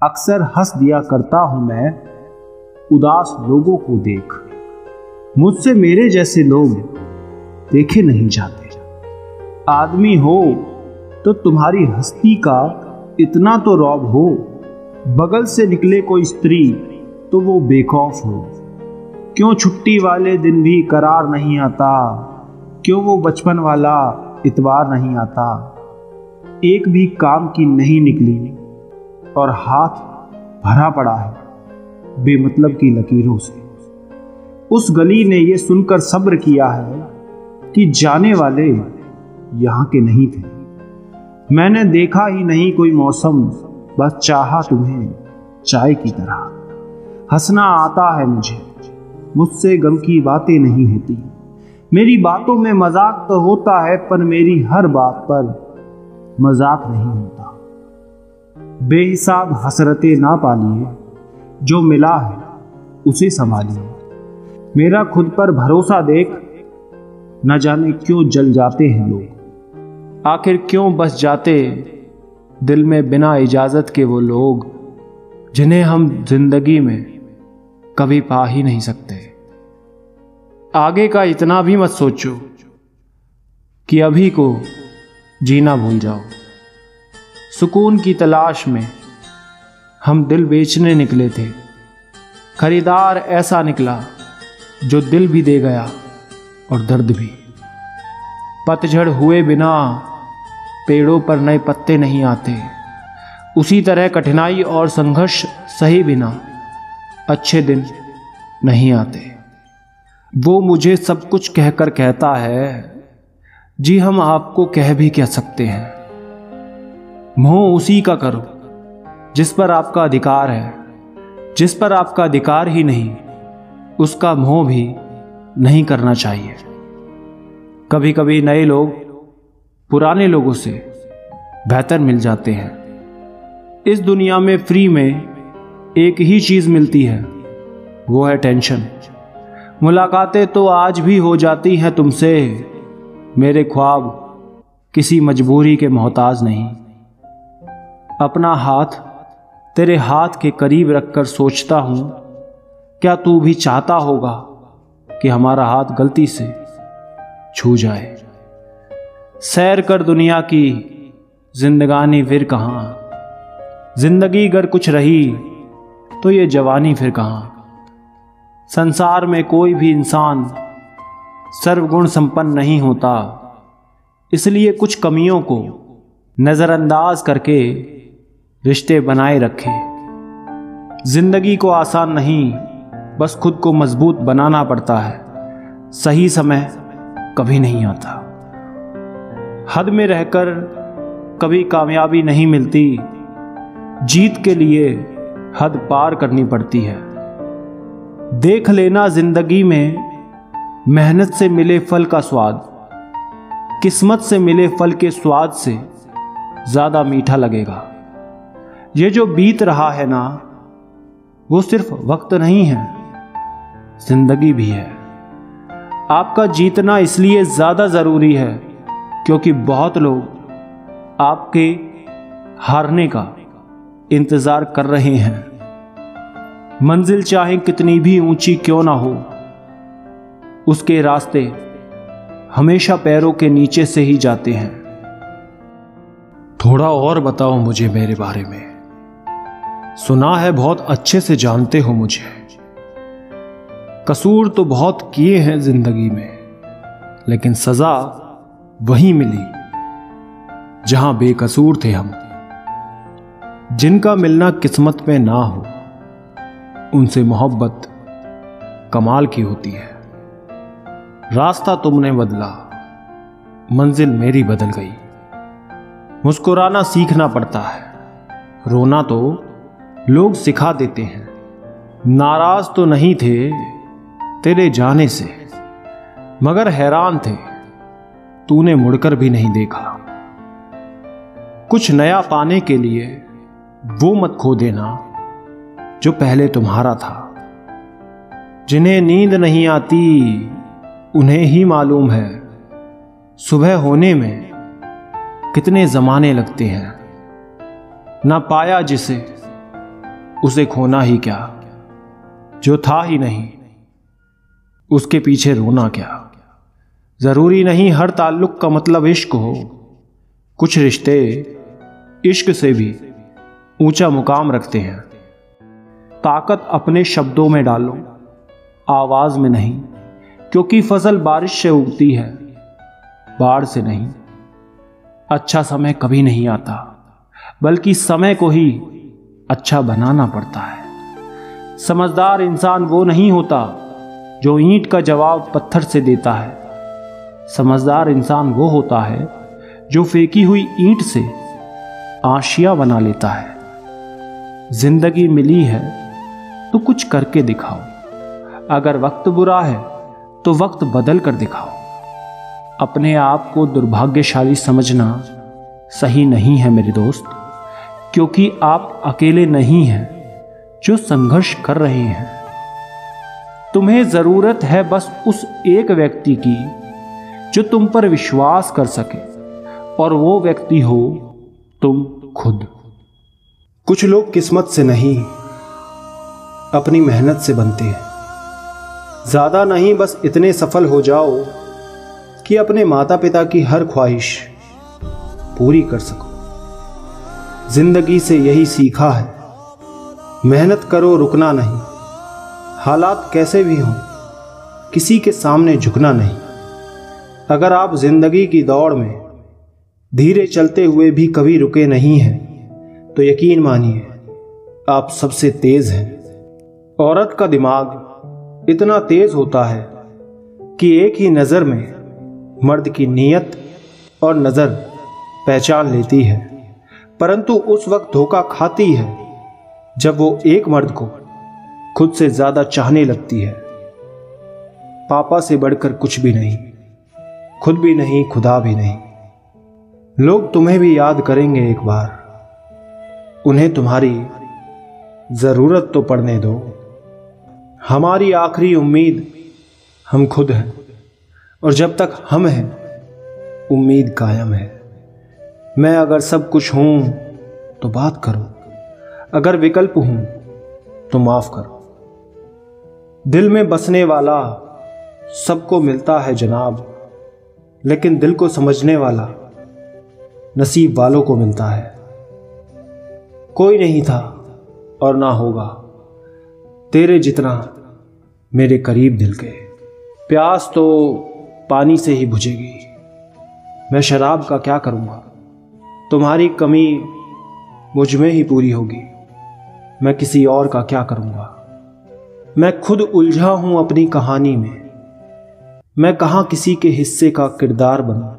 अक्सर हंस दिया करता हूं मैं उदास लोगों को देख। मुझसे मेरे जैसे लोग देखे नहीं जाते। आदमी हो तो तुम्हारी हस्ती का इतना तो रौब हो, बगल से निकले कोई स्त्री तो वो बेखौफ हो। क्यों छुट्टी वाले दिन भी करार नहीं आता, क्यों वो बचपन वाला इतवार नहीं आता। एक भी काम की नहीं निकली और हाथ भरा पड़ा है बेमतलब की लकीरों से। उस गली ने ये सुनकर सब्र किया है कि जाने वाले यहाँ के नहीं थे। मैंने देखा ही नहीं कोई मौसम, बस चाहा तुम्हें चाय की तरह। हंसना आता है मुझसे गम की बातें नहीं होती। मेरी बातों में मजाक तो होता है, पर मेरी हर बात पर मजाक नहीं होता। बेहिसाब हसरतें ना पालिए, जो मिला है उसे संभालिए। मेरा खुद पर भरोसा देख न जाने क्यों जल जाते हैं लोग। आखिर क्यों बस जाते दिल में बिना इजाजत के वो लोग, जिन्हें हम जिंदगी में कभी पा ही नहीं सकते। आगे का इतना भी मत सोचो कि अभी को जीना भूल जाओ। सुकून की तलाश में हम दिल बेचने निकले थे। खरीदार ऐसा निकला जो दिल भी दे गया और दर्द भी। पतझड़ हुए बिना पेड़ों पर नए पत्ते नहीं आते। उसी तरह कठिनाई और संघर्ष सही बिना अच्छे दिन नहीं आते। वो मुझे सब कुछ कहकर कहता है, जी हम आपको कह भी क्या सकते हैं। मोह उसी का करो जिस पर आपका अधिकार है। जिस पर आपका अधिकार ही नहीं, उसका मोह भी नहीं करना चाहिए। कभी कभी नए लोग पुराने लोगों से बेहतर मिल जाते हैं। इस दुनिया में फ्री में एक ही चीज मिलती है, वो है टेंशन। मुलाकातें तो आज भी हो जाती हैं तुमसे, मेरे ख्वाब किसी मजबूरी के मोहताज नहीं। अपना हाथ तेरे हाथ के करीब रखकर सोचता हूं, क्या तू भी चाहता होगा कि हमारा हाथ गलती से छू जाए। सैर कर दुनिया की, जिंदगानी फिर कहां। जिंदगी अगर कुछ रही तो ये जवानी फिर कहां। संसार में कोई भी इंसान सर्वगुण संपन्न नहीं होता, इसलिए कुछ कमियों को नजरअंदाज करके रिश्ते बनाए रखे। जिंदगी को आसान नहीं, बस खुद को मजबूत बनाना पड़ता है। सही समय कभी नहीं आता। हद में रहकर कभी कामयाबी नहीं मिलती। जीत के लिए हद पार करनी पड़ती है। देख लेना जिंदगी में मेहनत से मिले फल का स्वाद किस्मत से मिले फल के स्वाद से ज्यादा मीठा लगेगा। ये जो बीत रहा है ना, वो सिर्फ वक्त नहीं है, जिंदगी भी है। आपका जीतना इसलिए ज्यादा जरूरी है क्योंकि बहुत लोग आपके हारने का इंतजार कर रहे हैं। मंजिल चाहे कितनी भी ऊंची क्यों ना हो, उसके रास्ते हमेशा पैरों के नीचे से ही जाते हैं। थोड़ा और बताओ मुझे मेरे बारे में। सुना है बहुत अच्छे से जानते हो मुझे। कसूर तो बहुत किए हैं जिंदगी में, लेकिन सजा वहीं मिली जहां बेकसूर थे हम। जिनका मिलना किस्मत में ना हो, उनसे मोहब्बत कमाल की होती है। रास्ता तुमने बदला, मंजिल मेरी बदल गई। मुस्कुराना सीखना पड़ता है, रोना तो लोग सिखा देते हैं। नाराज तो नहीं थे तेरे जाने से, मगर हैरान थे तूने मुड़कर भी नहीं देखा। कुछ नया पाने के लिए वो मत खो देना जो पहले तुम्हारा था। जिन्हें नींद नहीं आती उन्हें ही मालूम है सुबह होने में कितने जमाने लगते हैं। ना पाया जिसे उसे खोना ही क्या, जो था ही नहीं उसके पीछे रोना क्या। जरूरी नहीं हर ताल्लुक का मतलब इश्क हो, कुछ रिश्ते इश्क से भी ऊंचा मुकाम रखते हैं। ताकत अपने शब्दों में डालो, आवाज में नहीं, क्योंकि फसल बारिश से उगती है, बाढ़ से नहीं। अच्छा समय कभी नहीं आता, बल्कि समय को ही अच्छा बनाना पड़ता है। समझदार इंसान वो नहीं होता जो ईंट का जवाब पत्थर से देता है। समझदार इंसान वो होता है जो फेंकी हुई ईंट से आशिया बना लेता है। जिंदगी मिली है तो कुछ करके दिखाओ, अगर वक्त बुरा है तो वक्त बदल कर दिखाओ। अपने आप को दुर्भाग्यशाली समझना सही नहीं है मेरे दोस्त, क्योंकि आप अकेले नहीं हैं जो संघर्ष कर रहे हैं। तुम्हें जरूरत है बस उस एक व्यक्ति की जो तुम पर विश्वास कर सके, और वो व्यक्ति हो तुम खुद। कुछ लोग किस्मत से नहीं अपनी मेहनत से बनते हैं। ज्यादा नहीं, बस इतने सफल हो जाओ कि अपने माता पिता की हर ख्वाहिश पूरी कर सको। जिंदगी से यही सीखा है, मेहनत करो, रुकना नहीं। हालात कैसे भी हों, किसी के सामने झुकना नहीं। अगर आप जिंदगी की दौड़ में धीरे चलते हुए भी कभी रुके नहीं हैं, तो यकीन मानिए आप सबसे तेज हैं। औरत का दिमाग इतना तेज होता है कि एक ही नज़र में मर्द की नीयत और नज़र पहचान लेती है, परंतु उस वक्त धोखा खाती है जब वो एक मर्द को खुद से ज़्यादा चाहने लगती है। पापा से बढ़कर कुछ भी नहीं, खुद भी नहीं, खुदा भी नहीं। लोग तुम्हें भी याद करेंगे एक बार, उन्हें तुम्हारी ज़रूरत तो पड़ने दो। हमारी आखिरी उम्मीद हम खुद हैं, और जब तक हम हैं उम्मीद कायम है। मैं अगर सब कुछ हूं तो बात करो, अगर विकल्प हूं तो माफ करो। दिल में बसने वाला सबको मिलता है जनाब, लेकिन दिल को समझने वाला नसीब वालों को मिलता है। कोई नहीं था और ना होगा तेरे जितना मेरे करीब दिल के। प्यास तो पानी से ही बुझेगी, मैं शराब का क्या करूँगा। तुम्हारी कमी मुझ में ही पूरी होगी, मैं किसी और का क्या करूँगा। मैं खुद उलझा हूँ अपनी कहानी में, मैं कहाँ किसी के हिस्से का किरदार बनूं।